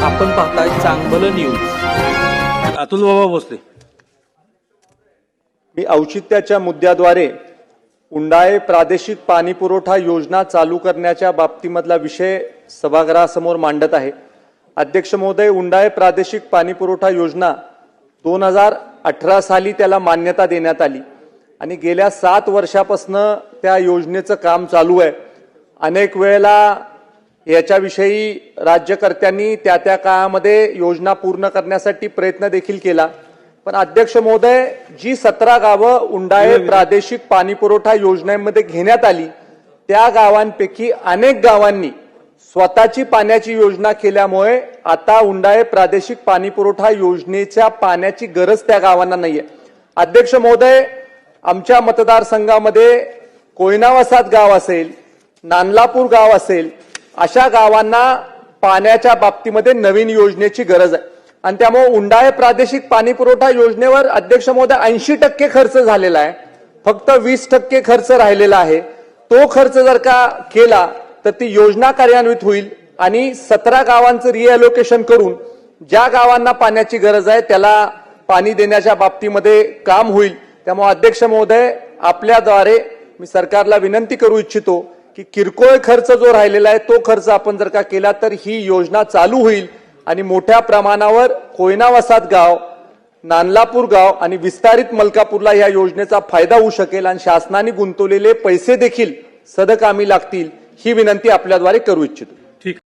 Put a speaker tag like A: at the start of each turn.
A: आपण पाहताय चांगलं न्यूज।
B: अतुल बाबा भोसले।
C: मी औचित्याच्या मुद्द्याद्वारे उंडाळे प्रादेशिक पाणी पुरवठा योजना चालू करण्याच्या बाबतीमधला विषय सभागृहासमोर मांडत आहे। अध्यक्ष महोदय, उंडाळे प्रादेशिक पाणी पुरवठा योजना 2018 साली त्याला मान्यता देण्यात आली आणि गेल्या 7 वर्षापासून त्या योजनेचं काम चालू आहे। अनेक वेळेला याच्याविषयी राज्यकर्त्यांनी त्या काळामध्ये योजना पूर्ण करण्यासाठी प्रयत्न देखील केला, पण अध्यक्ष महोदय, जी 17 गावं उंडाळे प्रादेशिक पाणी पुरवठा योजनेमध्ये घेण्यात आली त्या गावांपैकी अनेक गावांनी स्वतःची पाण्याची योजना केल्यामुळे आता उंडाळे प्रादेशिक पाणी पुरवठा योजनेच्या पाण्याची गरज त्या गावांना नाहीये। अध्यक्ष महोदय, आमच्या मतदारसंघामध्ये कोयना वसाहत गाव असेल, नानलापूर गाव असेल, अशा गावांना पाण्याच्या बाबतीमध्ये नवीन योजनेची गरज आहे आणि त्यामुळे उंडाळे प्रादेशिक पाणी पुरवठा योजनेवर अध्यक्ष महोदय 80% खर्च झालेला आहे, फक्त 20% खर्च राहिलेला आहे। तो खर्च जर का केला तर ती योजना कार्यान्वित होईल आणि 17 गावांचं रिअलोकेशन करून ज्या गावांना पाण्याची गरज आहे त्याला पाणी देण्याच्या बाबतीमध्ये काम होईल। त्यामुळे अध्यक्ष महोदय, आपल्याद्वारे मी सरकारला विनंती करू इच्छितो की किरकोळ खर्च जो राहिलेला आहे तो खर्च आपण जर का केला तर ही योजना चालू होईल आणि मोठ्या प्रमाणावर कोयना वसाहत गाव, नानलापूर गाव आणि विस्तारित मलकापूरला या योजनेचा फायदा होऊ शकेल आणि शासनाने गुंतवलेले पैसे देखील सदकामी लागतील, ही विनंती आपल्याद्वारे करू इच्छितो।